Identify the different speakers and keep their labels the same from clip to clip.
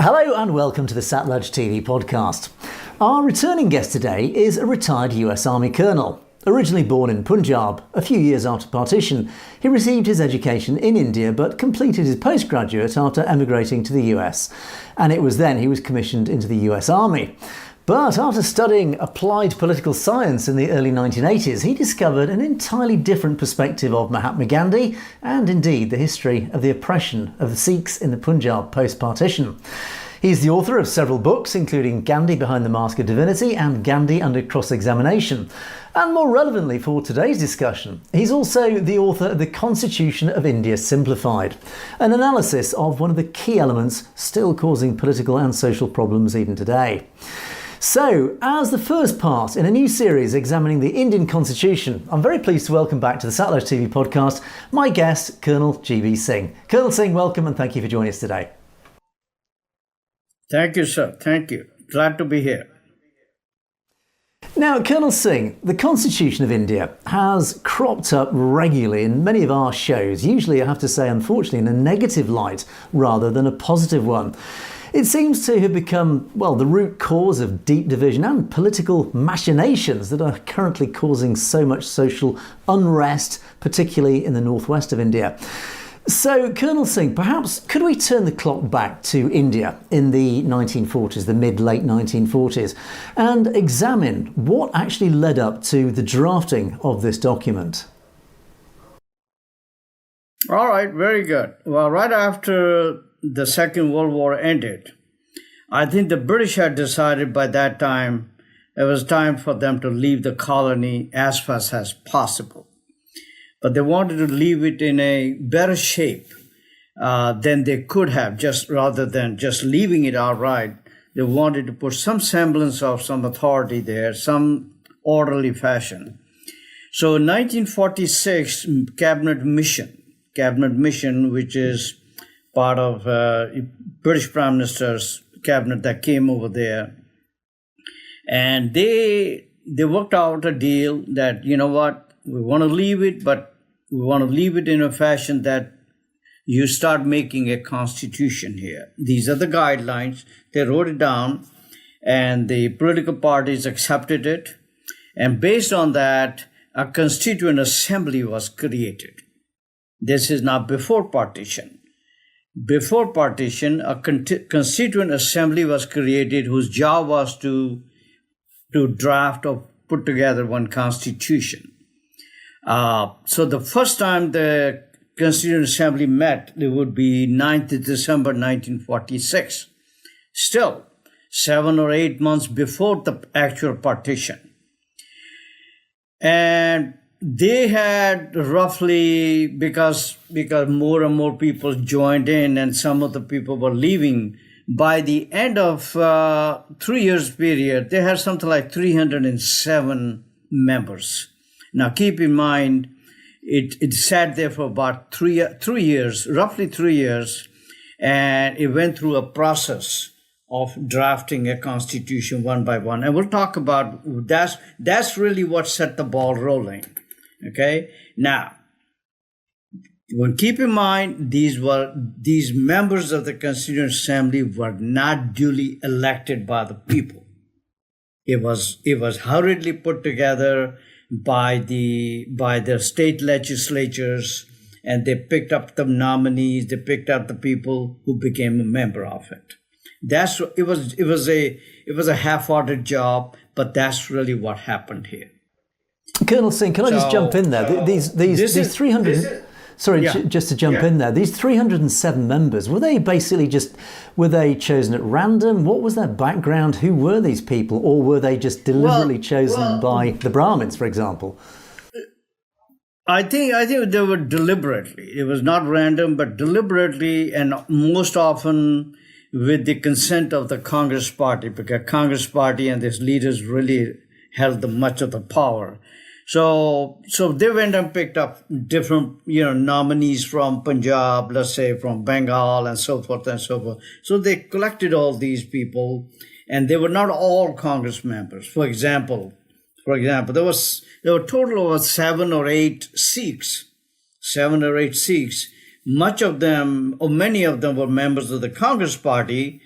Speaker 1: Hello and welcome to the Satellite TV podcast. Our returning guest today is a retired US Army colonel. Originally born in Punjab, a few years after partition, he received his education in India but completed his postgraduate after emigrating to the US. And it was then he was commissioned into the US Army. But after studying applied political science in the early 1980s, he discovered an entirely different perspective of Mahatma Gandhi and indeed the history of the oppression of the Sikhs in the Punjab post-partition. He's the author of several books, including Gandhi Behind the Mask of Divinity and Gandhi Under Cross-Examination. And more relevantly for today's discussion, he's also the author of The Constitution of India Simplified, an analysis of one of the key elements still causing political and social problems even today. So, as the first part in a new series examining the Indian Constitution, I'm very pleased to welcome back to the Satellite TV podcast my guest, Colonel G.B. Singh. Colonel Singh, welcome and thank you for joining us today.
Speaker 2: Thank you, sir. Thank you. Glad to be here.
Speaker 1: Now, Colonel Singh, the Constitution of India has cropped up regularly in many of our shows, usually, I have to say, unfortunately, in a negative light rather than a positive one. It seems to have become, well, the root cause of deep division and political machinations that are currently causing so much social unrest, particularly in the northwest of India. So, Colonel Singh, perhaps could we turn the clock back to India in the 1940s, the mid-late 1940s, and examine what actually led up to the drafting of this document?
Speaker 2: All right, very good. Well, right after the Second World War ended, I think the British had decided by that time it was time for them to leave the colony as fast as possible. But they wanted to leave it in a better shape than they could have, just rather than just leaving it outright. They wanted to put some semblance of some authority there, some orderly fashion. So in 1946, Cabinet Mission, which is part of British Prime Minister's cabinet that came over there. And they worked out a deal that, you know what, we want to leave it, but we want to leave it in a fashion that you start making a constitution here. These are the guidelines. They wrote it down and the political parties accepted it. And based on that, a constituent assembly was created. This is now before partition. Before partition, a constituent assembly was created whose job was to draft or put together one constitution. So the first time the Constituent Assembly met, it would be 9th December 1946. Still, 7 or 8 months before the actual partition. And they had roughly, because more and more people joined in and some of the people were leaving, by the end of 3 years period, they had something like 307 members. Now keep in mind, it sat there for about 3 years, roughly 3 years, and it went through a process of drafting a constitution one by one. And we'll talk about that's really what set the ball rolling. Okay. Now, keep in mind, these members of the Constituent Assembly were not duly elected by the people. It was hurriedly put together by the state legislatures, and they picked up the nominees. They picked up the people who became a member of it. It was a half-hearted job, but that's really what happened here.
Speaker 1: Colonel Singh, can I just jump in there? These 300. Just to jump in there. These 307 members, were they chosen at random? What was their background? Who were these people? Or were they just deliberately chosen by the Brahmins, for example?
Speaker 2: I think they were deliberately. It was not random, but deliberately, and most often with the consent of the Congress Party, because Congress Party and its leaders really held much of the power. So they went and picked up different, nominees from Punjab, let's say from Bengal and so forth and so forth. So they collected all these people, and they were not all Congress members. For example, there were a total of 7 or 8 Sikhs. Much of them, or many of them, were members of the Congress Party,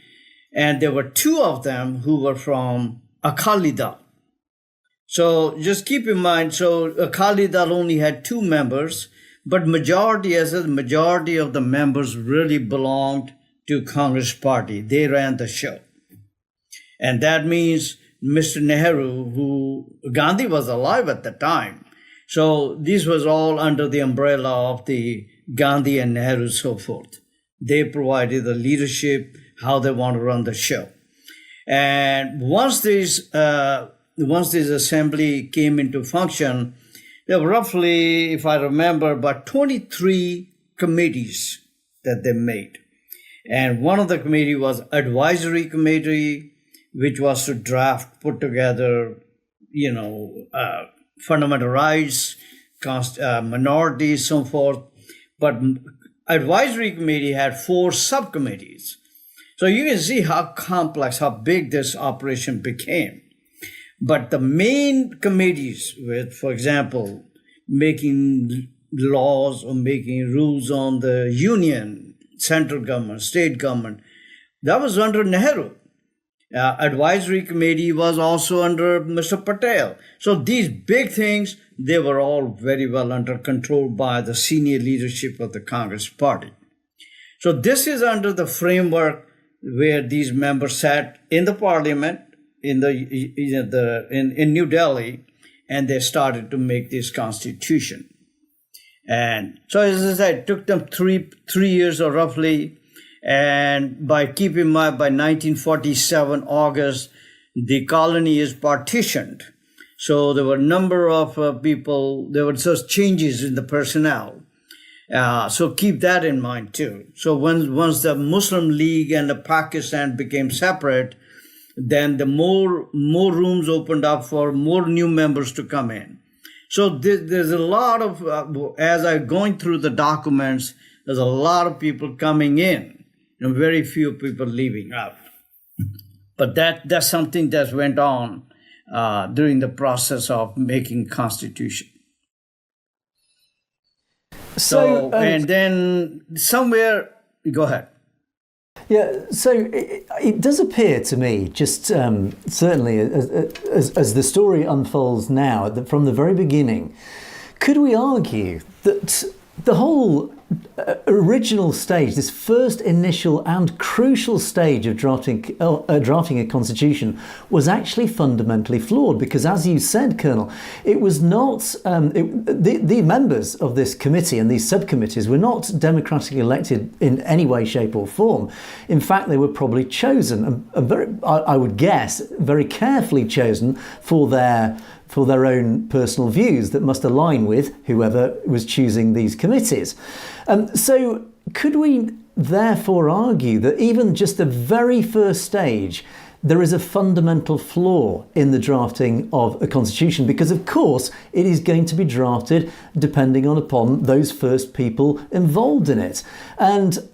Speaker 2: and there were two of them who were from Akali Dal. So just keep in mind, so Akali Dal only had two members, but majority, as a majority of the members really belonged to Congress Party. They ran the show. And that means Mr. Nehru, who Gandhi was alive at the time. So this was all under the umbrella of the Gandhi and Nehru, so forth. They provided the leadership, how they want to run the show. And once this assembly came into function, there were roughly, if I remember, about 23 committees that they made. And one of the committee was advisory committee, which was to draft, put together, fundamental rights, minorities, so forth. But advisory committee had 4 subcommittees. So you can see how complex, how big this operation became. But the main committees with, for example, making laws or making rules on the union, central government, state government, that was under Nehru. Advisory committee was also under Mr. Patel. So these big things, they were all very well under control by the senior leadership of the Congress Party. So this is under the framework where these members sat in the parliament in New Delhi, and they started to make this constitution. And so, as I said, it took them three years or roughly. And by keeping in mind, by 1947 August, the colony is partitioned. So there were a number of people, there were such changes in the personnel. So keep that in mind too. So once the Muslim League and the Pakistan became separate, then the more rooms opened up for more new members to come in. So there's a lot of, as I'm going through the documents, there's a lot of people coming in and very few people leaving out. But that's something that went on during the process of making Constitution. So and then somewhere, go ahead.
Speaker 1: Yeah, so it does appear to me, just certainly as the story unfolds now, that from the very beginning, could we argue that the whole original stage, this first initial and crucial stage of drafting a constitution, was actually fundamentally flawed? Because, as you said, Colonel, it was not the members of this committee and these subcommittees were not democratically elected in any way, shape, or form. In fact, they were probably chosen, and I would guess, very carefully chosen for their own personal views that must align with whoever was choosing these committees. So could we therefore argue that even just the very first stage, there is a fundamental flaw in the drafting of a constitution? Because, of course, it is going to be drafted depending upon those first people involved in it. And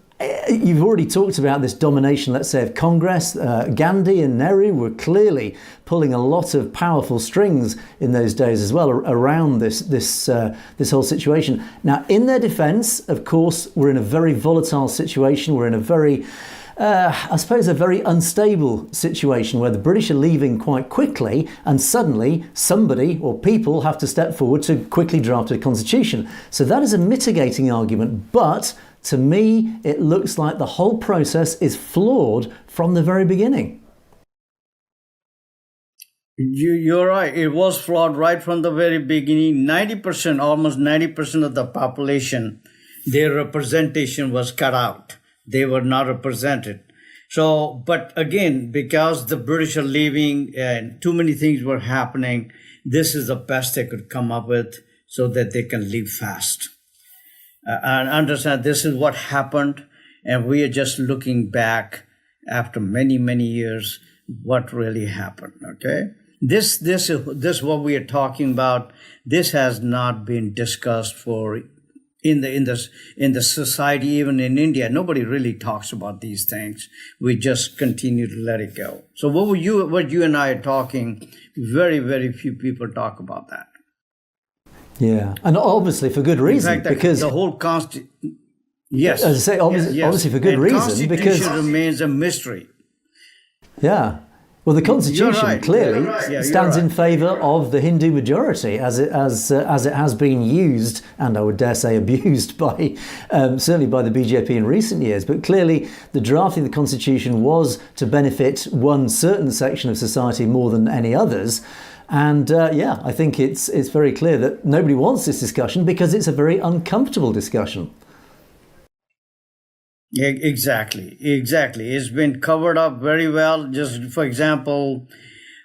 Speaker 1: you've already talked about this domination, let's say, of Congress. Gandhi and Nehru were clearly pulling a lot of powerful strings in those days as well around this whole situation. Now, in their defence, of course, we're in a very volatile situation. We're in a very, I suppose, a very unstable situation where the British are leaving quite quickly, and suddenly somebody or people have to step forward to quickly draft a constitution. So that is a mitigating argument, but to me, it looks like the whole process is flawed from the very beginning.
Speaker 2: You're right. It was flawed right from the very beginning. 90%, almost 90% of the population, their representation was cut out. They were not represented. So, but again, because the British are leaving and too many things were happening, this is the best they could come up with so that they can leave fast. And understand this is what happened, and we are just looking back after many, many years what really happened. Okay, this what we are talking about. This has not been discussed for in the society, even in India. Nobody really talks about these things. We just continue to let it go. So what you and I are talking, very, very few people talk about that.
Speaker 1: Yeah, and obviously for good reason,
Speaker 2: in fact,
Speaker 1: because
Speaker 2: the whole Yes,
Speaker 1: as I say, obviously for good reason, because
Speaker 2: Constitution remains a mystery.
Speaker 1: Yeah. Well, the Constitution clearly stands in favour of the Hindu majority, as it has been used, and I would dare say abused by certainly by the BJP in recent years. But clearly, the drafting of the Constitution was to benefit one certain section of society more than any others. And I think it's very clear that nobody wants this discussion because it's a very uncomfortable discussion.
Speaker 2: Yeah, exactly. It's been covered up very well. Just for example,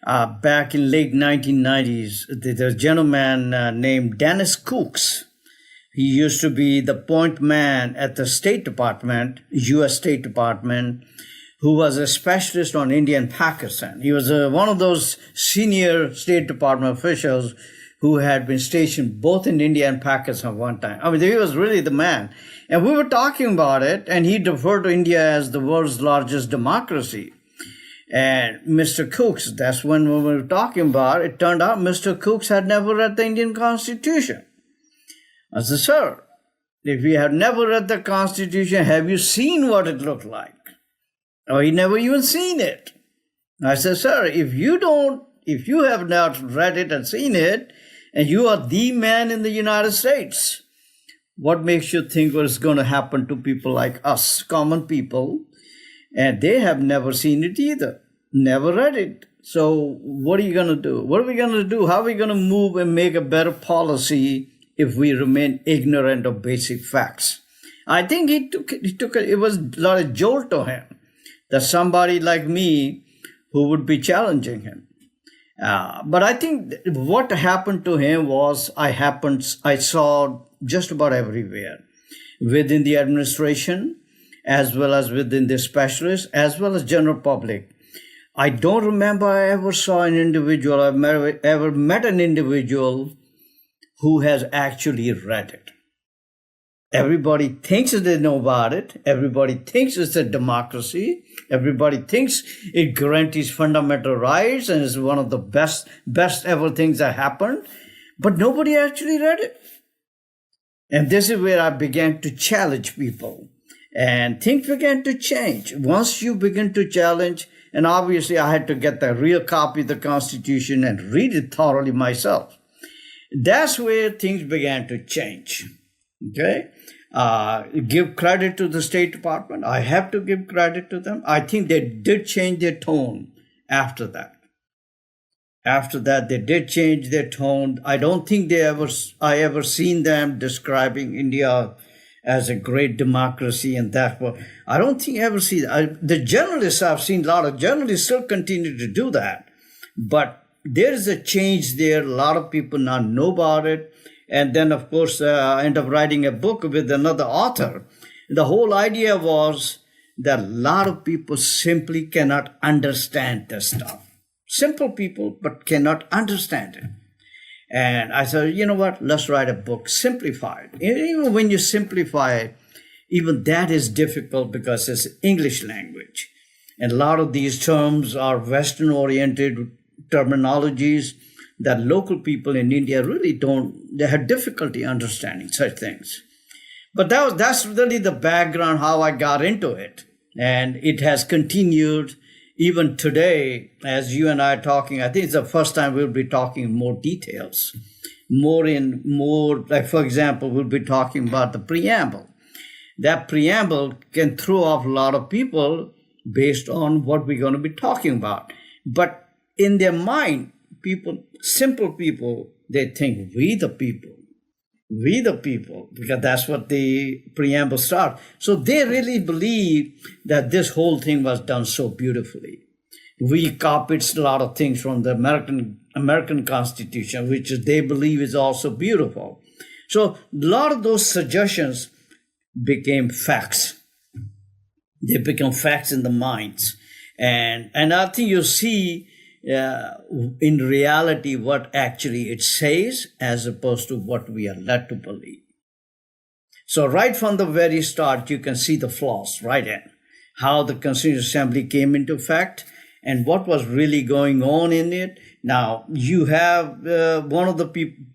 Speaker 2: back in late 1990s, there's a gentleman named Dennis Cooks. He used to be the point man at the State Department, U.S. State Department, who was a specialist on India and Pakistan. He was one of those senior State Department officials who had been stationed both in India and Pakistan one time. I mean, he was really the man. And we were talking about it, and he referred to India as the world's largest democracy. And Mr. Cooks, that's when we were talking about it, turned out Mr. Cooks had never read the Indian Constitution. I said, sir, if you have never read the Constitution, have you seen what it looked like? Oh, he never even seen it. I said, sir, if you have not read it and seen it, and you are the man in the United States, what makes you think what is going to happen to people like us, common people? And they have never seen it either, never read it. So what are you going to do? What are we going to do? How are we going to move and make a better policy if we remain ignorant of basic facts? I think it was a lot of jolt to him that somebody like me who would be challenging him. But I think what happened to him was I saw just about everywhere, within the administration, as well as within the specialists, as well as general public. I don't remember I ever saw an individual, ever met an individual who has actually read it. Everybody thinks that they know about it. Everybody thinks it's a democracy. Everybody thinks it guarantees fundamental rights and is one of the best ever things that happened. But nobody actually read it. And this is where I began to challenge people. And things began to change. Once you begin to challenge, and obviously I had to get the real copy of the Constitution and read it thoroughly myself. That's where things began to change. Okay? Give credit to the State Department. I have to give credit to them. I think they did change their tone after that. After that, they did change their tone. I don't think I ever seen them describing India as a great democracy and that. I don't think I ever see that. The journalists, I've seen a lot of journalists still continue to do that. But there is a change there. A lot of people now know about it. And then, of course, I end up writing a book with another author. The whole idea was that a lot of people simply cannot understand this stuff. Simple people, but cannot understand it. And I said, you know what, let's write a book, simplified. Even when you simplify it, even that is difficult because it's English language. And a lot of these terms are Western-oriented terminologies that local people in India really they have difficulty understanding such things. But that's really the background, how I got into it. And it has continued even today, as you and I are talking. I think it's the first time we'll be talking more details, more, like, for example, we'll be talking about the preamble. That preamble can throw off a lot of people based on what we're going to be talking about. But in their mind, simple people, they think we the people, because that's what the preamble starts. So they really believe that this whole thing was done so beautifully. We copied a lot of things from the American Constitution, which they believe is also beautiful. So a lot of those suggestions became facts. They become facts in the minds. And I think you see in reality what actually it says as opposed to what we are led to believe. So right from the very start, you can see the flaws right in how the Constituent Assembly came into effect and what was really going on in it. Now, you have one of the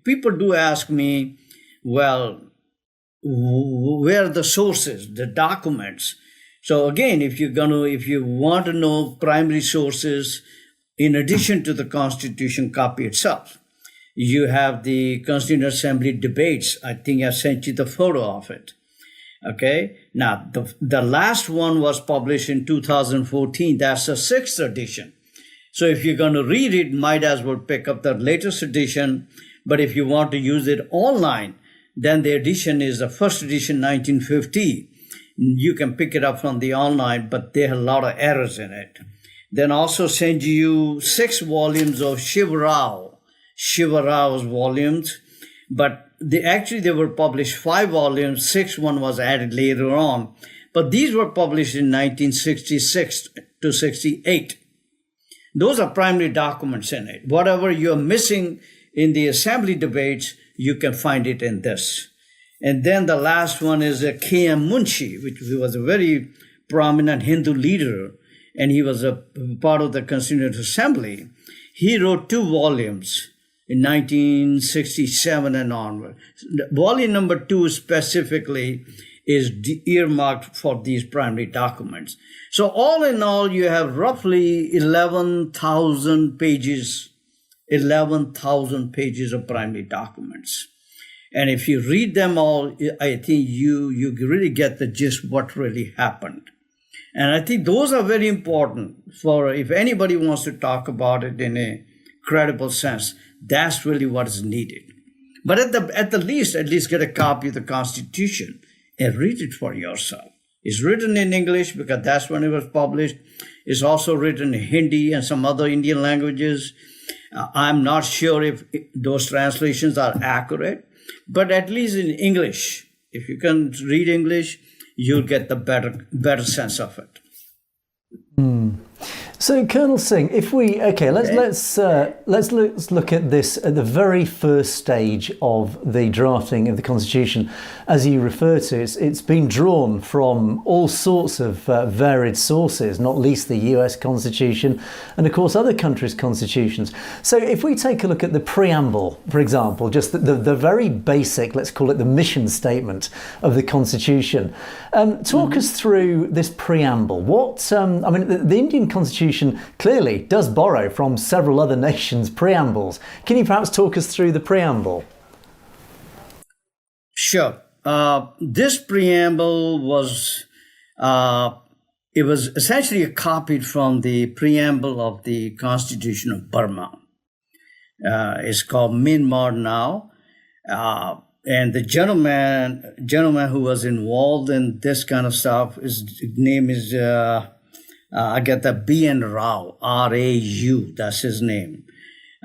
Speaker 2: people do ask me, well, where are the sources, the documents? So again, if you want to know primary sources, in addition to the Constitution copy itself, you have the Constituent Assembly debates. I think I sent you the photo of it. Okay. Now, the last one was published in 2014. That's the sixth edition. So if you're going to read it, might as well pick up the latest edition. But if you want to use it online, then the edition is the first edition, 1950. You can pick it up from the online, but there are a lot of errors in it. Then also send you 6 volumes of Shiva Rao's volumes, but they were published 5 volumes, 6th one was added later on, but these were published in 1966 to 68. Those are primary documents in it. Whatever you're missing in the assembly debates, you can find it in this. And then the last one is K.M. Munshi, which was a very prominent Hindu leader, and he was a part of the Constituent Assembly. He wrote 2 volumes in 1967 and onward. Volume number 2 specifically is earmarked for these primary documents. So all in all, you have roughly 11,000 pages of primary documents. And if you read them all, I think you really get the gist what really happened. And I think those are very important for if anybody wants to talk about it in a credible sense. That's really what is needed. But at the least, get a copy of the Constitution and read it for yourself. It's written in English because that's when it was published. It's also written in Hindi and some other Indian languages. I'm not sure if those translations are accurate, but at least in English, if you can read English, you'll get the better sense of it.
Speaker 1: So, Colonel Singh, if we let's look at this at the very first stage of the drafting of the Constitution, as you refer to. It's been drawn from all sorts of varied sources, not least the U.S. Constitution, and of course other countries' constitutions. So, if we take a look at the preamble, for example, just the very basic, let's call it the mission statement of the Constitution, talk us through this preamble. The Indian Constitution clearly does borrow from several other nations' preambles. Can you perhaps talk us through the preamble?
Speaker 2: Sure. This preamble was essentially copied from the preamble of the Constitution of Burma. It's called Myanmar now. And the gentleman who was involved in this kind of stuff, his name is I get the B.N. Rao, R-A-U, that's his name.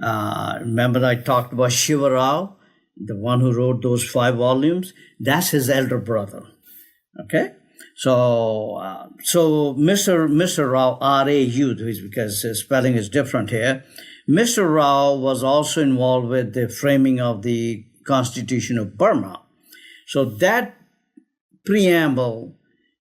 Speaker 2: Remember I talked about Shiva Rao, the one who wrote those 5 volumes? That's his elder brother, okay? So Mr. Rao, R-A-U, because his spelling is different here. Mr. Rao was also involved with the framing of the Constitution of Burma. So that preamble,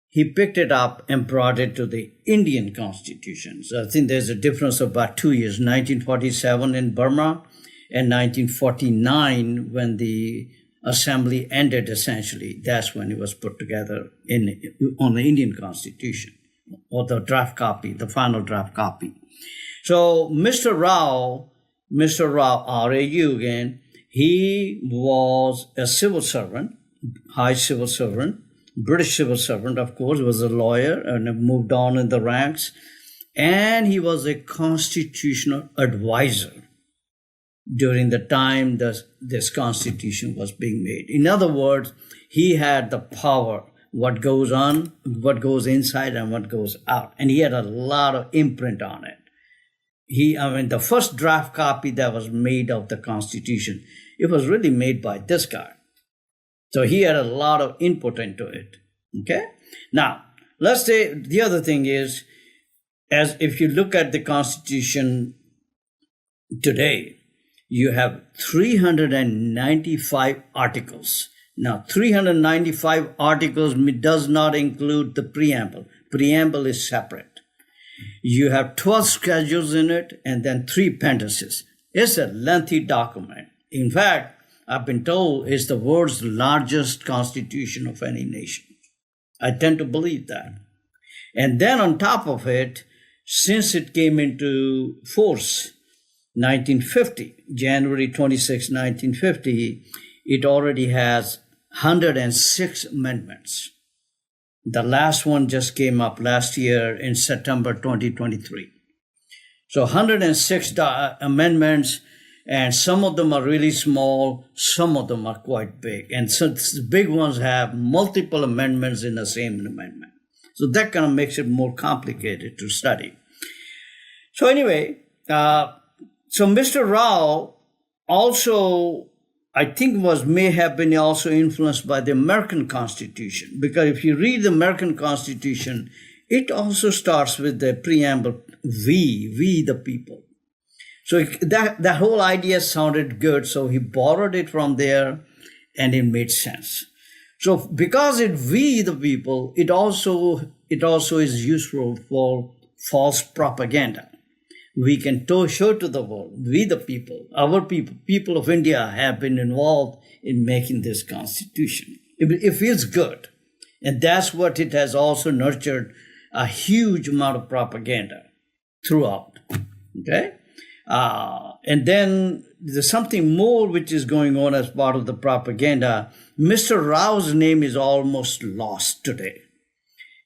Speaker 2: he picked it up and brought it to the Indian Constitution. So I think there's a difference of about 2 years, 1947 in Burma and 1949 when the assembly ended essentially. That's when it was put together on the Indian Constitution, or the draft copy, the final draft copy. So Mr. Rao, R-A-U again, he was a civil servant, high civil servant, British civil servant, of course, was a lawyer and moved on in the ranks. And he was a constitutional advisor during the time this constitution was being made. In other words, he had the power, what goes on, what goes inside and what goes out. And he had a lot of imprint on it. The first draft copy that was made of the Constitution, it was really made by this guy. So he had a lot of input into it, okay? Now, let's say the other thing is, as if you look at the Constitution today, you have 395 articles. Now, 395 articles does not include the preamble. Preamble is separate. You have 12 schedules in it and then 3 appendices. It's a lengthy document. In fact, I've been told it's the world's largest constitution of any nation. I tend to believe that. And then on top of it, since it came into force, 1950, January 26, 1950, it already has 106 amendments. The last one just came up last year in September 2023. So 106 amendments, and some of them are really small, some of them are quite big. And so the big ones have multiple amendments in the same amendment. So that kind of makes it more complicated to study. So anyway, so Mr. Rao also, I think, may have been also influenced by the American Constitution, because if you read the American Constitution, it also starts with the preamble, we the people. So that whole idea sounded good, so he borrowed it from there, and it made sense. So because we the people, it also is useful for false propaganda. We can show to the world, we the people, our people of India have been involved in making this constitution. It feels good. And that's what it has also nurtured, a huge amount of propaganda throughout. Okay? And then there's something more which is going on as part of the propaganda. Mr. Rao's name is almost lost today.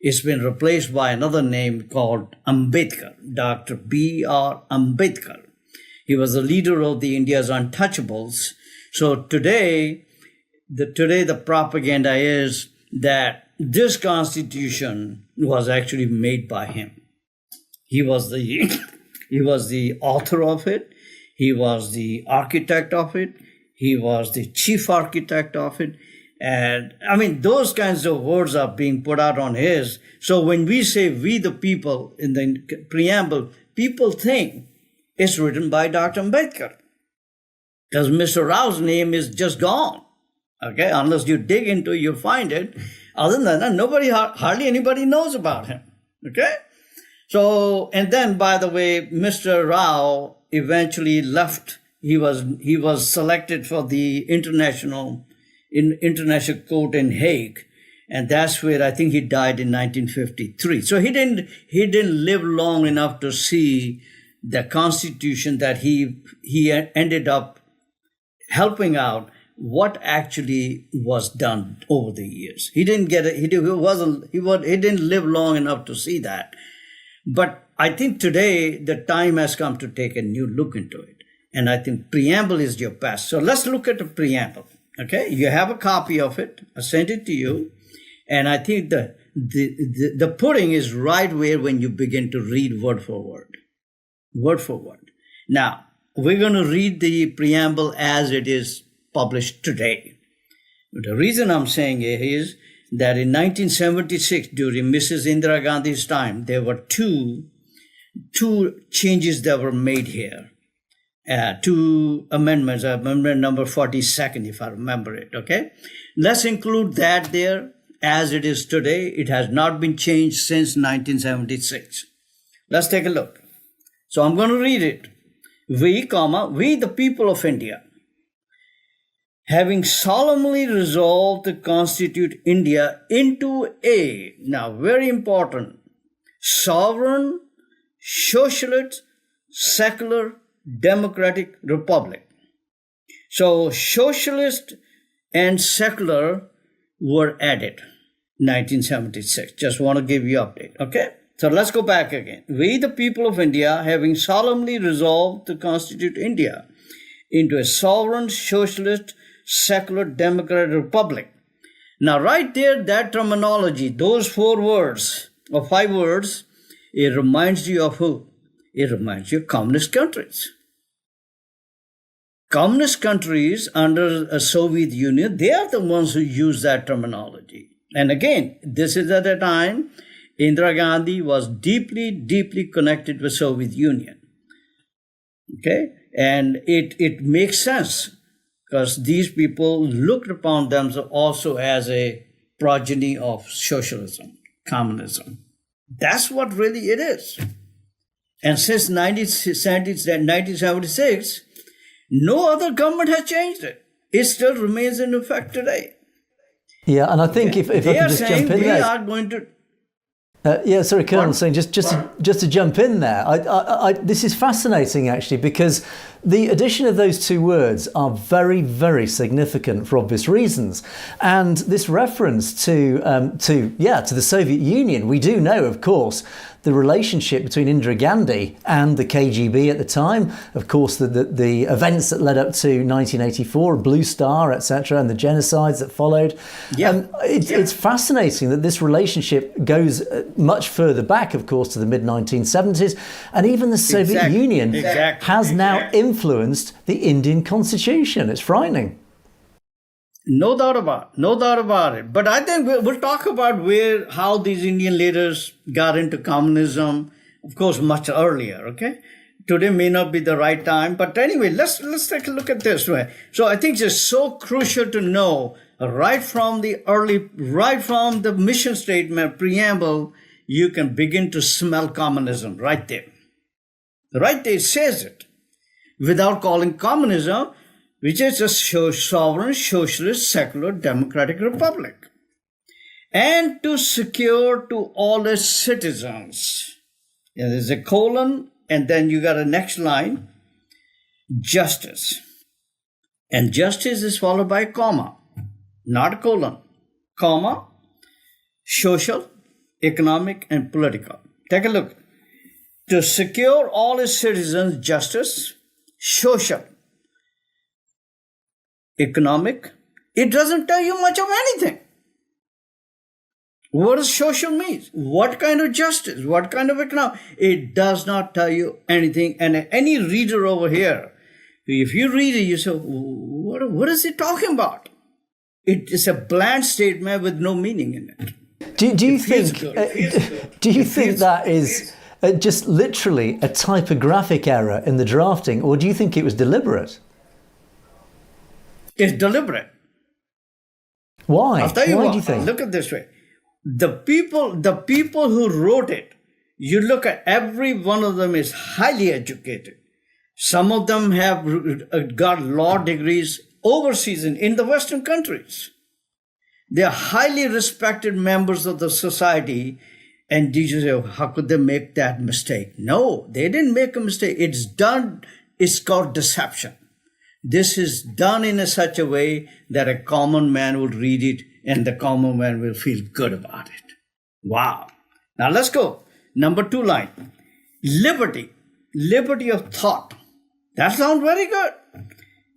Speaker 2: It's been replaced by another name called Ambedkar, Dr. B.R. Ambedkar. He was the leader of the India's untouchables. So today the propaganda is that this constitution was actually made by him. He was the author of it. He was the architect of it. He was the chief architect of it. And I mean, those kinds of words are being put out on his. So when we say we the people in the preamble, people think it's written by Dr. Ambedkar. Because Mr. Rao's name is just gone. Okay, unless you dig into it, you find it. Other than that, hardly anybody knows about him. Okay? So, and then, by the way, Mr. Rao eventually left. He was selected for the international court in Hague, and that's where I think he died in 1953. So he didn't live long enough to see the constitution that he ended up helping out, what actually was done over the years. He didn't get it. He didn't live long enough to see that. But I think today the time has come to take a new look into it. And I think preamble is your best. So let's look at the preamble. Okay, you have a copy of it. I sent it to you. And I think the pudding is right where when you begin to read word for word. Word for word. Now, we're going to read the preamble as it is published today. The reason I'm saying it is that in 1976, during Mrs. Indira Gandhi's time, there were two changes that were made here. Two amendments, amendment number 42nd, if I remember it, okay? Let's include that there as it is today. It has not been changed since 1976. Let's take a look. So I'm going to read it. We the people of India, having solemnly resolved to constitute India into a, now very important, sovereign, socialist, secular, democratic republic. So socialist and secular were added 1976. Just want to give you an update. Okay, so let's go back again. We the people of India, having solemnly resolved to constitute India into a sovereign, socialist, secular, democratic republic. Now right there, that terminology, those 4 words or 5 words, it reminds you of who? It reminds you of communist countries. Communist countries under a Soviet Union, they are the ones who use that terminology. And again, this is at a time Indira Gandhi was deeply, deeply connected with Soviet Union. Okay? And it makes sense because these people looked upon themselves also as a progeny of socialism, communism. That's what really it is. And since 1976, no other government has changed it. It still remains in effect today.
Speaker 1: Yeah, and I think if I could just jump in there.
Speaker 2: We are going to...
Speaker 1: Sorry, Colonel Singh, just to jump in there, this is fascinating actually, because the addition of those two words are very, very significant for obvious reasons. And this reference to the Soviet Union, we do know, of course, the relationship between Indira Gandhi and the KGB at the time, of course, the events that led up to 1984, Blue Star, etc., and the genocides that followed.
Speaker 2: Yeah.
Speaker 1: It's fascinating that this relationship goes much further back, of course, to the mid-1970s, and even the Soviet Union has now influenced the Indian constitution. It's frightening.
Speaker 2: No doubt about it. But I think we'll talk about how these Indian leaders got into communism, of course, much earlier. Okay, today may not be the right time, but anyway, let's take a look at this. Right. So I think it's so crucial to know right from the mission statement preamble, you can begin to smell communism right there. Right there, it says it without calling communism, which is a sovereign, socialist, secular, democratic republic. And to secure to all its citizens. And there's a colon, and then you got a next line, justice. And justice is followed by a comma, not a colon, comma, social, economic, and political. Take a look. To secure all its citizens, justice, social, economic, it doesn't tell you much of anything. What does social mean? What kind of justice? What kind of economic? It does not tell you anything. And any reader over here, if you read it, you say, what is he talking about? It is a bland statement with no meaning in it.
Speaker 1: Do you think that is just literally a typographic error in the drafting, or do you think it was deliberate?
Speaker 2: It's deliberate.
Speaker 1: Why?
Speaker 2: I'll tell you
Speaker 1: Why
Speaker 2: what,
Speaker 1: do you think?
Speaker 2: look at this way. The people who wrote it, you look at every one of them is highly educated. Some of them have got law degrees overseas in the Western countries. They are highly respected members of the society. And you say, how could they make that mistake? No, they didn't make a mistake. It's done. It's called deception. This is done in such a way that a common man will read it and the common man will feel good about it. Wow. Now let's go. Number 2 line. Liberty. Liberty of thought. That sounds very good.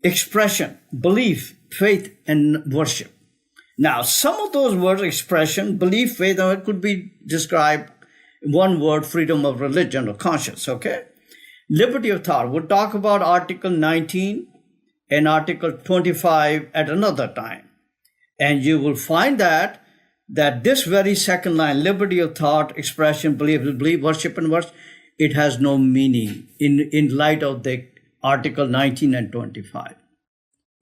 Speaker 2: Expression, belief, faith, and worship. Now, some of those words, expression, belief, faith, could be described in one word, freedom of religion or conscience, okay? Liberty of thought. We'll talk about Article 19 and Article 25 at another time. And you will find that this very second line, liberty of thought, expression, belief, worship, and worship, it has no meaning in light of the Article 19 and 25.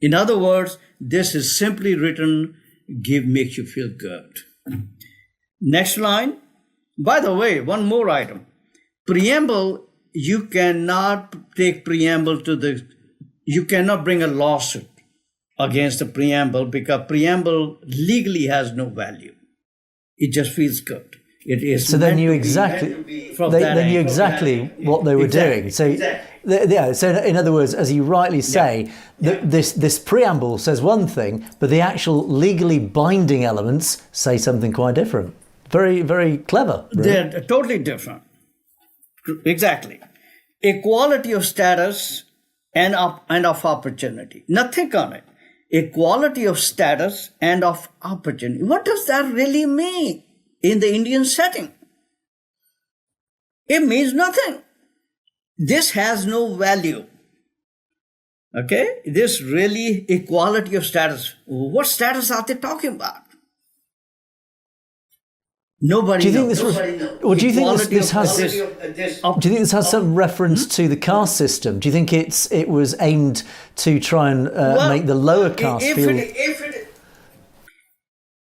Speaker 2: In other words, this is simply written, makes you feel good. Next line. By the way, one more item. Preamble, you cannot take preamble you cannot bring a lawsuit against the preamble because preamble legally has no value. It just feels good. It is.
Speaker 1: So they knew exactly what they were doing. So So in other words, as you rightly say, this preamble says one thing, but the actual legally binding elements say something quite different. Very, very clever. Really.
Speaker 2: They're totally different. Exactly. Equality of status and of opportunity. Now think on it. Equality of status and of opportunity. What does that really mean in the Indian setting? It means nothing. This has no value. Okay? This really equality of status. What status are they talking about? Nobody knows. Do
Speaker 1: you think this has some reference to the caste system? Do you think it was aimed to try and make the lower caste feel?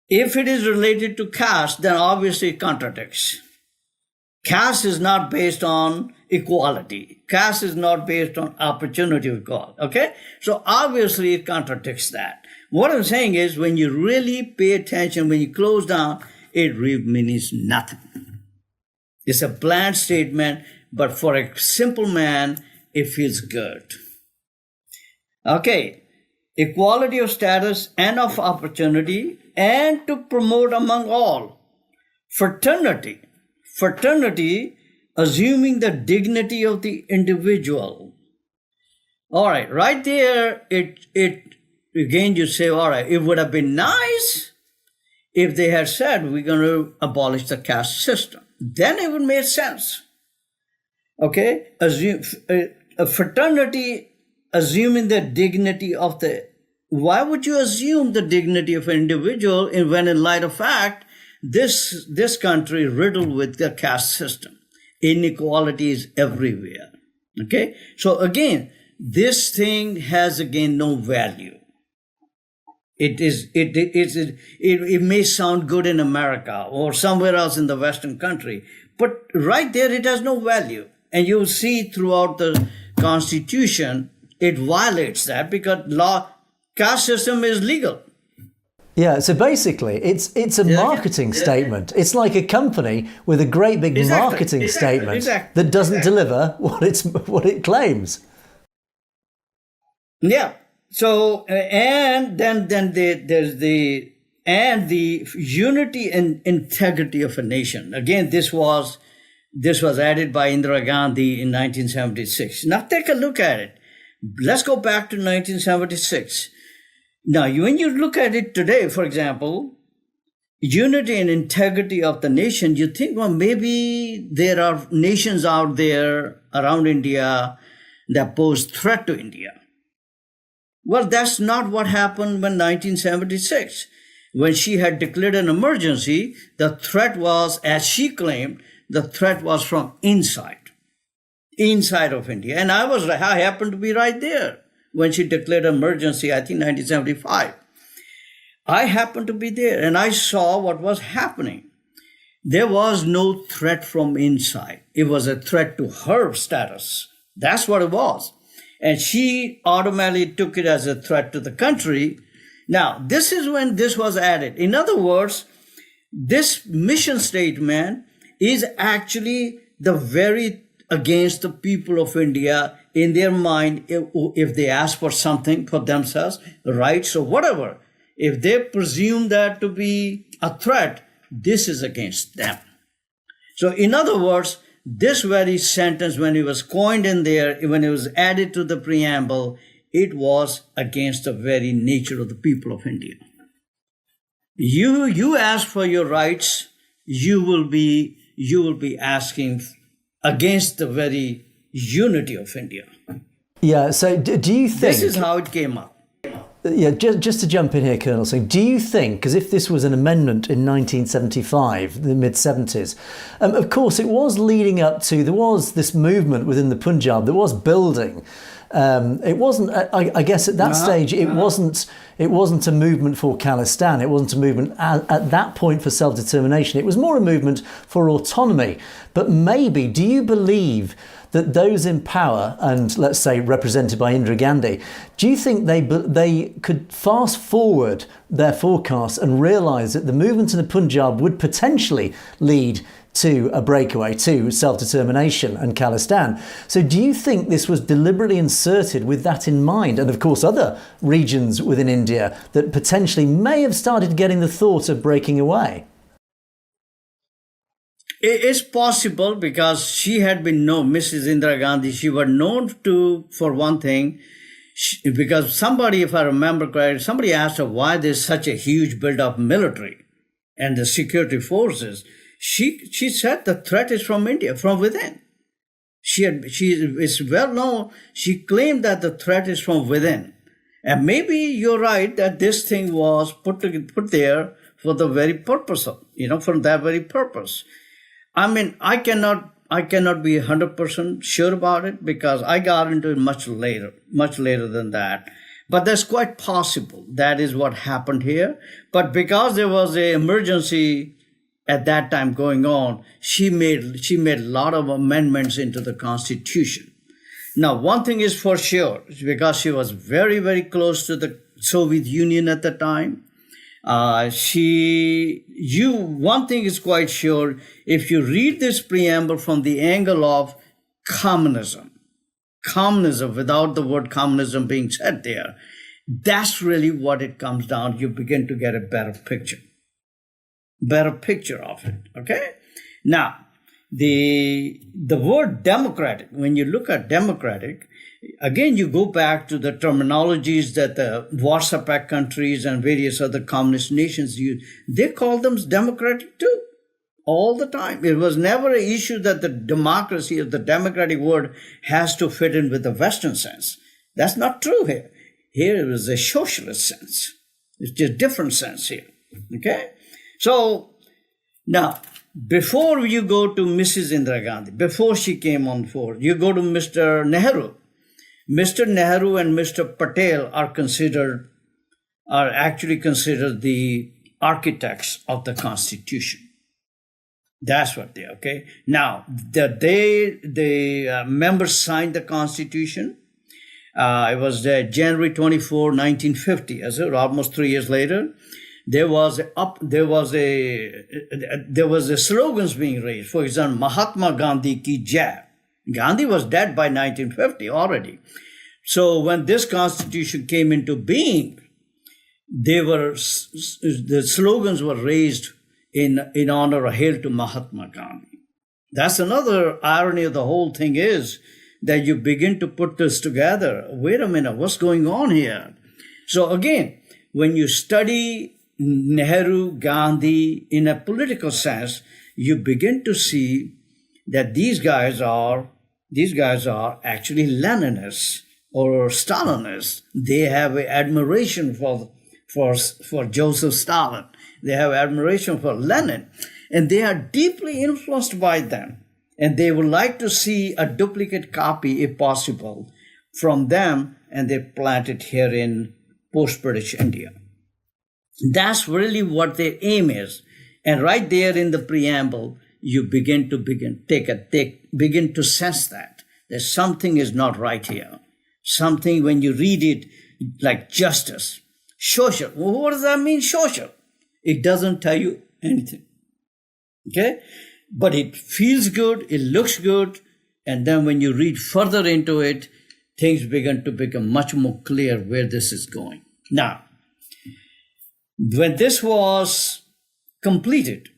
Speaker 2: If it is related to caste, then obviously it contradicts. Caste is not based on equality. Caste is not based on opportunity of God. Okay? So obviously it contradicts that. What I'm saying is when you really pay attention, when you close down, it really means nothing. It's a bland statement, but for a simple man, it feels good. Okay, equality of status and of opportunity, and to promote among all fraternity. Fraternity, assuming the dignity of the individual. All right there, it again you say, all right, it would have been nice if they had said we're going to abolish the caste system. Then it would make sense. Okay, a fraternity assuming the dignity of the. Why would you assume the dignity of an individual when, in light of fact, this country is riddled with the caste system? Inequality is everywhere. Okay, so again, this thing has again no value. It may sound good in America or somewhere else in the Western country, but right there it has no value. And you'll see throughout the Constitution, it violates that because caste system is legal.
Speaker 1: Yeah, so basically, it's a marketing statement. It's like a company with a great big marketing statement that doesn't deliver what it claims.
Speaker 2: Yeah. So and then there's the unity and integrity of a nation. Again, this was added by Indira Gandhi in 1976. Now take a look at it. Let's go back to 1976. Now, when you look at it today, for example, unity and integrity of the nation, you think, well, maybe there are nations out there around India that pose threat to India. Well, that's not what happened when 1976. When she had declared an emergency, the threat was, as she claimed, the threat was from inside of India. And I happened to be right there when she declared emergency, I think 1975. I happened to be there and I saw what was happening. There was no threat from inside. It was a threat to her status. That's what it was. And she automatically took it as a threat to the country. Now, this is when this was added. In other words, this mission statement is actually the very against the people of India in their mind. If they ask for something for themselves, rights or whatever, if they presume that to be a threat, this is against them. So in other words, this very sentence, when it was coined in there, when it was added to the preamble, it was against the very nature of the people of India. You ask for your rights, you will be asking against the very unity of India.
Speaker 1: Yeah, so do you think...
Speaker 2: This is how it came up.
Speaker 1: Yeah, just to jump in here, Colonel Singh, do you think, because if this was an amendment in 1975, the mid-70s, of course it was leading up to, there was this movement within the Punjab that was building. It wasn't, I guess at that stage, it wasn't a movement for Khalistan. It wasn't a movement at that point for self-determination. It was more a movement for autonomy. But maybe, do you believe that those in power, and let's say represented by Indira Gandhi, do you think they could fast forward their forecasts and realise that the movement in the Punjab would potentially lead to a breakaway, to self-determination and Khalistan? So do you think this was deliberately inserted with that in mind? And of course other regions within India that potentially may have started getting the thought of breaking away?
Speaker 2: It's possible because she had been known, Mrs. Indira Gandhi, she was known to, for one thing, because somebody, if I remember correctly, somebody asked her why there's such a huge build-up military and the security forces. She said the threat is from India, from within. It's well known. She claimed that the threat is from within. And maybe you're right that this thing was put there for the very purpose of, for that very purpose. I mean, I cannot be 100% sure about it because I got into it much later than that. But that's quite possible. That is what happened here. But because there was an emergency at that time going on, she made a lot of amendments into the Constitution. Now, one thing is for sure, because she was very, very close to the Soviet Union at the time, One thing is quite sure, if you read this preamble from the angle of communism without the word communism being said there, that's really what it comes down. You begin to get a better picture of it. Okay. Now, the word democratic, when you look at democratic, again, you go back to the terminologies that the Warsaw Pact countries and various other communist nations use. They call them democratic too, all the time. It was never an issue that the democracy or the democratic word has to fit in with the Western sense. That's not true here. Here it was a socialist sense. It's just a different sense here. Okay? So, now, before you go to Mrs. Indira Gandhi, before she came on board, you go to Mr. Nehru. Mr. Nehru and Mr. Patel are actually considered the architects of the Constitution. That's what they are, okay? Now, the members signed the Constitution. It was January 24, 1950, as almost 3 years later. There was slogans being raised. For example, Mahatma Gandhi ki jai. Gandhi was dead by 1950 already. So when this constitution came into being, the slogans were raised in honor or hail to Mahatma Gandhi. That's another irony of the whole thing, is that you begin to put this together. Wait a minute, what's going on here? So again, when you study Nehru, Gandhi in a political sense, you begin to see that these guys are actually Leninists or Stalinists. They have an admiration for Joseph Stalin. They have admiration for Lenin, and they are deeply influenced by them. And they would like to see a duplicate copy, if possible, from them, and they plant it here in post-British India. That's really what their aim is. And right there in the preamble, you begin to sense that something is not right here. Something, when you read it, like justice, social. Well, what does that mean, social? It doesn't tell you anything. Okay? But it feels good, it looks good, and then when you read further into it, things begin to become much more clear where this is going. Now, when this was completed,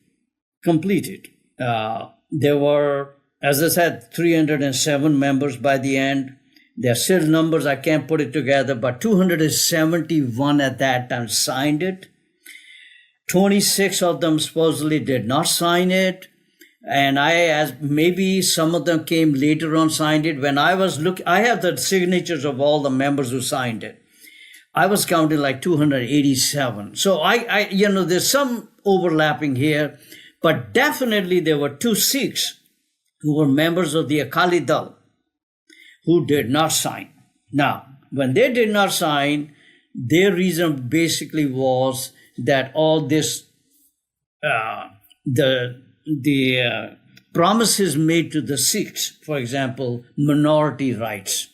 Speaker 2: there were, as I said, 307 members by the end. There are still numbers, I can't put it together, but 271 at that time signed it. 26 of them supposedly did not sign it. And maybe some of them came later on, signed it. When I was I have the signatures of all the members who signed it. I was counting like 287. So there's some overlapping here, but definitely there were 2 Sikhs who were members of the Akali Dal who did not sign. Now, when they did not sign, their reason basically was that all this, the promises made to the Sikhs, for example, minority rights,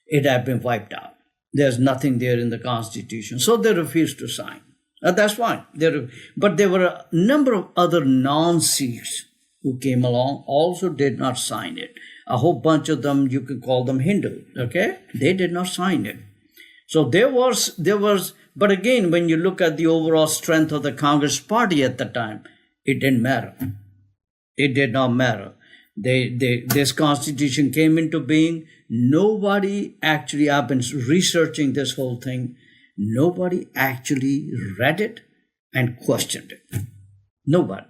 Speaker 2: it had been wiped out. There's nothing there in the Constitution. So they refused to sign. That's fine. But there were a number of other non-Sikhs who came along, also did not sign it. A whole bunch of them, you could call them Hindu, okay? They did not sign it. So there was, but again, when you look at the overall strength of the Congress party at the time, it didn't matter. It did not matter. This constitution came into being. Nobody actually, I've been researching this whole thing, nobody actually read it and questioned it. Nobody.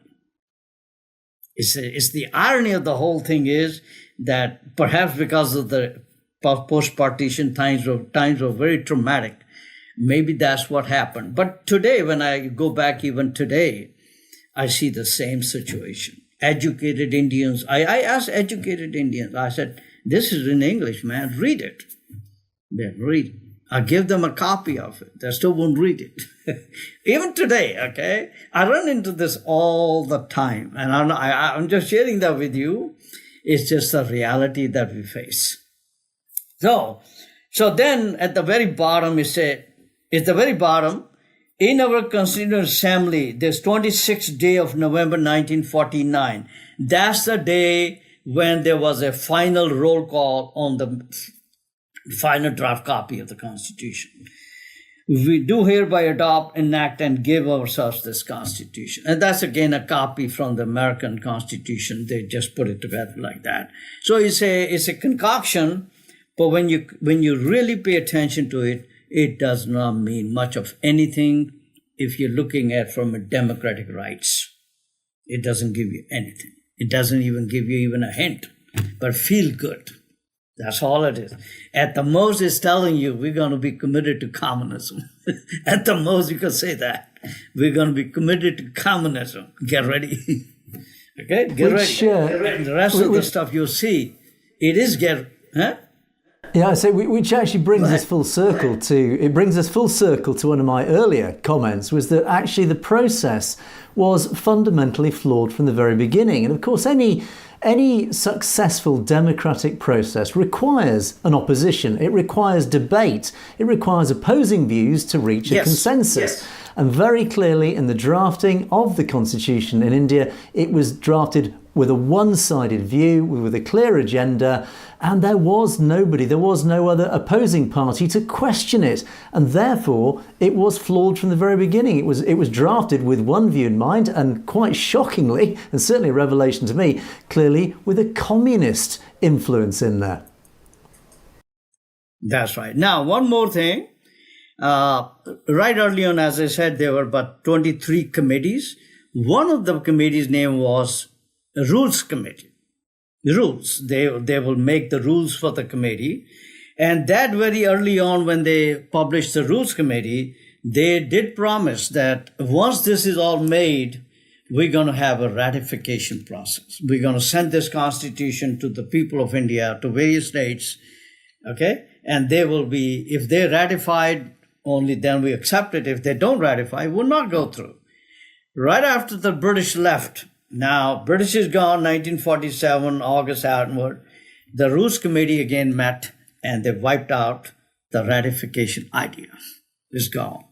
Speaker 2: It's the irony of the whole thing is that perhaps because of the post-partition times were very traumatic, maybe that's what happened. But today, when I go back even today, I see the same situation. Educated Indians, I asked educated Indians, I said, this is in English, man, read it. They read it. I give them a copy of it. They still won't read it. Even today, okay? I run into this all the time. And I'm just sharing that with you. It's just the reality that we face. So then at the very bottom, in our Constituent Assembly, this 26th day of November 1949, that's the day when there was a final roll call on the final draft copy of the Constitution. We do hereby adopt, enact, and give ourselves this Constitution. And that's again a copy from the American Constitution. They just put it together like that. So it's a concoction, but when you really pay attention to it, it does not mean much of anything if you're looking at from a democratic rights. It doesn't give you anything. It doesn't even give you even a hint, but feel good. That's all it is. At the most, it's telling you we're going to be committed to communism. At the most, you can say that. We're going to be committed to communism. Get ready. Okay? Get ready. The rest of the stuff you'll see, it is huh?
Speaker 1: Yeah, so which actually brings us full circle to one of my earlier comments, was that actually the process was fundamentally flawed from the very beginning. And of course, any successful democratic process requires an opposition. It requires debate. It requires opposing views to reach a consensus. Yes. And very clearly in the drafting of the Constitution in India, it was drafted with a one-sided view, with a clear agenda, and there was no other opposing party to question it. And therefore, it was flawed from the very beginning. It was drafted with one view in mind, and quite shockingly, and certainly a revelation to me, clearly with a communist influence in there.
Speaker 2: That's right. Now, one more thing. Right early on, as I said, there were about 23 committees. One of the committees' name was Rules Committee. Rules. They will make the rules for the committee. And that very early on, when they published the Rules Committee, they did promise that once this is all made, we're going to have a ratification process. We're going to send this Constitution to the people of India, to various states, okay? And they will be, if they ratified, only then we accept it. If they don't ratify, it will not go through. Right after the British left, now British is gone, 1947, August onward, the Rules Committee again met and they wiped out the ratification idea. It's gone.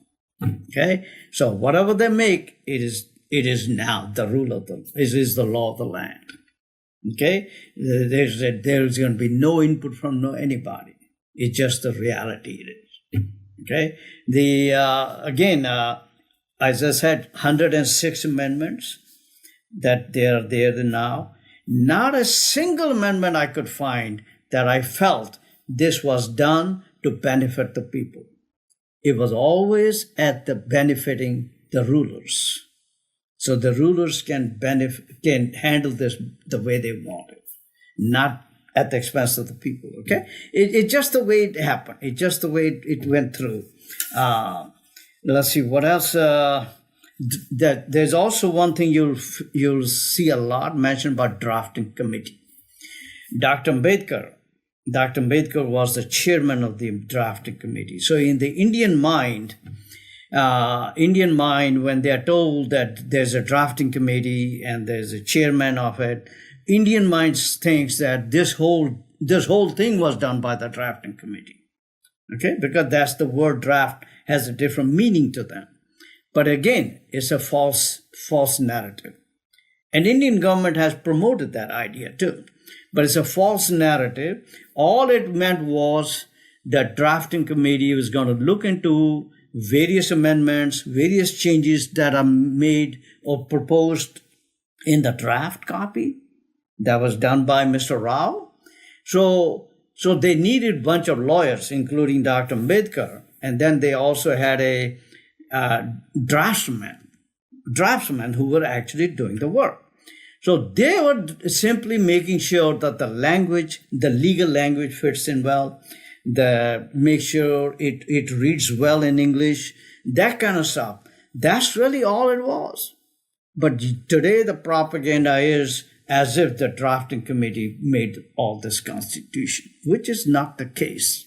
Speaker 2: Okay? So whatever they make, it is now the rule of it is the law of the land. Okay? There's going to be no input from anybody. It's just the reality it is. Okay? Again, as I said, 106 amendments that they are there now. Not a single amendment I could find that I felt this was done to benefit the people. It was always at the benefiting the rulers. So the rulers can handle this the way they want it, not at the expense of the people, okay? It's just the way it happened. It's just the way it went through. Let's see, what else? There's also one thing you'll see a lot mentioned about drafting committee. Dr. Ambedkar was the chairman of the drafting committee. So in the Indian mind, when they are told that there's a drafting committee and there's a chairman of it, Indian mind thinks that this whole thing was done by the drafting committee. Okay, because that's the word draft has a different meaning to them. But again, it's a false narrative. And Indian government has promoted that idea too. But it's a false narrative. All it meant was that drafting committee was going to look into various amendments, various changes that are made or proposed in the draft copy that was done by Mr. Rao. So they needed a bunch of lawyers, including Dr. Ambedkar, and then they also had a draftsmen who were actually doing the work. So they were simply making sure that the legal language fits in well, make sure it reads well in English, that kind of stuff. That's really all it was. But today the propaganda is as if the drafting committee made all this Constitution, which is not the case.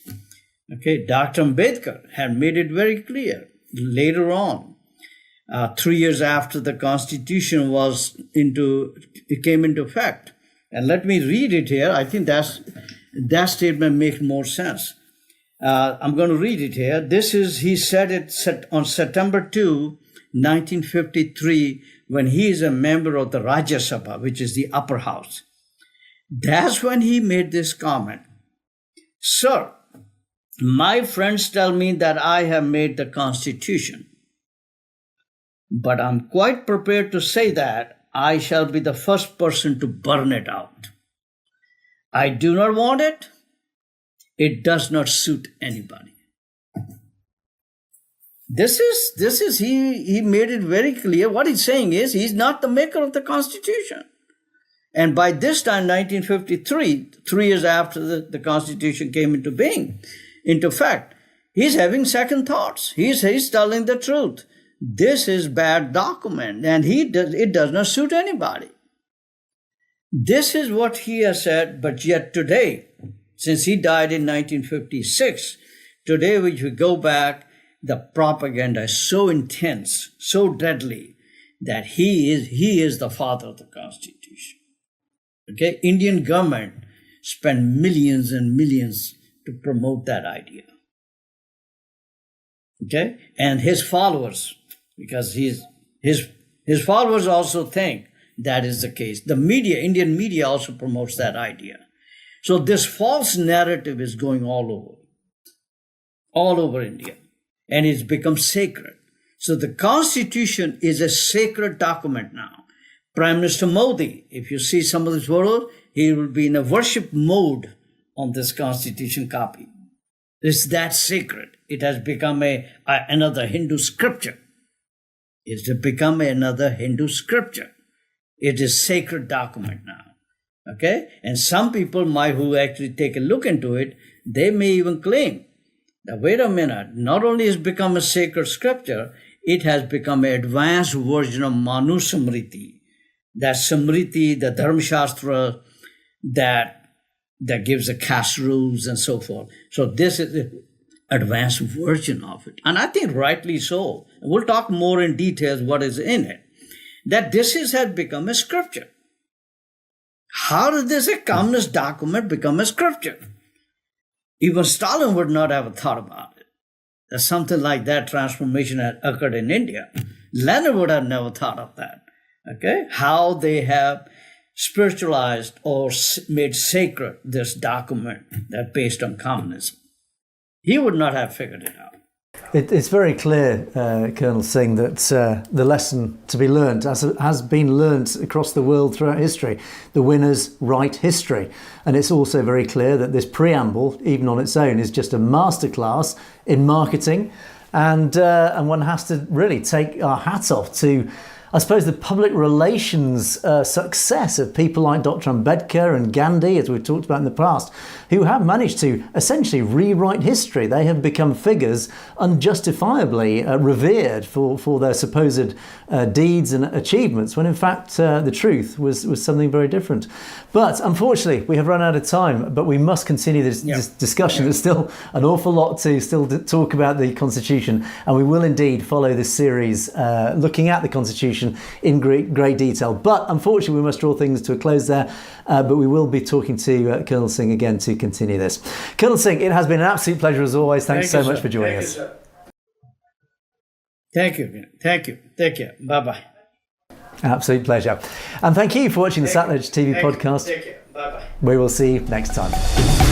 Speaker 2: Okay, Dr. Ambedkar had made it very clear later on, 3 years after the Constitution came into effect. And let me read it here. I think that statement makes more sense. I'm going to read it here. He said it on September 2, 1953, when he is a member of the Rajya Sabha, which is the upper house. That's when he made this comment. Sir, my friends tell me that I have made the Constitution, but I'm quite prepared to say that I shall be the first person to burn it out. I do not want it. It does not suit anybody. He made it very clear. What he's saying is he's not the maker of the Constitution. And by this time, 1953, 3 years after the Constitution came into fact, he's having second thoughts. He's telling the truth. This is bad document, and it does not suit anybody. This is what he has said, but yet today, since he died in 1956, today, which we go back, the propaganda is so intense, so deadly, that he is the father of the Constitution. Okay, Indian government spent millions and millions to promote that idea. Okay, and his followers, because his followers also think that is the case. The media, Indian media, also promotes that idea. So this false narrative is going all over India, and it's become sacred. So the Constitution is a sacred document now. Prime Minister Modi, if you see some of this photos, he will be in a worship mode on this Constitution copy. It's that sacred. It has become another Hindu scripture. It's become another Hindu scripture. It is sacred document now. Okay? And some people who actually take a look into it, they may even claim that, wait a minute, not only has it become a sacred scripture, it has become an advanced version of Manu Smriti. That Smriti, the Dharma Shastra, that gives the caste rules and so forth. So this is the advanced version of it. And I think rightly so. We'll talk more in details what is in it. That has become a scripture. How did a communist document become a scripture? Even Stalin would not have thought about it. That something like that transformation had occurred in India. Lenin would have never thought of that. Okay, how they have spiritualized or made sacred this document that based on communism. He would not have figured it out.
Speaker 1: It's very clear, Colonel Singh, that the lesson to be learnt has been learnt across the world throughout history. The winners write history. And it's also very clear that this preamble, even on its own, is just a masterclass in marketing. And one has to really take our hats off to, I suppose, the public relations success of people like Dr. Ambedkar and Gandhi, as we've talked about in the past, who have managed to essentially rewrite history. They have become figures unjustifiably revered for their supposed deeds and achievements, when in fact the truth was something very different. But unfortunately, we have run out of time, but we must continue this discussion. There's still an awful lot to still talk about the Constitution, and we will indeed follow this series looking at the Constitution in great detail. But unfortunately, we must draw things to a close there. But we will be talking to Colonel Singh again to continue this. Colonel Singh, it has been an absolute pleasure as always. Thanks so much for joining us.
Speaker 2: Thank you. Take care. Bye-bye.
Speaker 1: Absolute pleasure. And thank you for watching the Satellite TV podcast.
Speaker 2: Take care. Bye-bye.
Speaker 1: We will see you next time.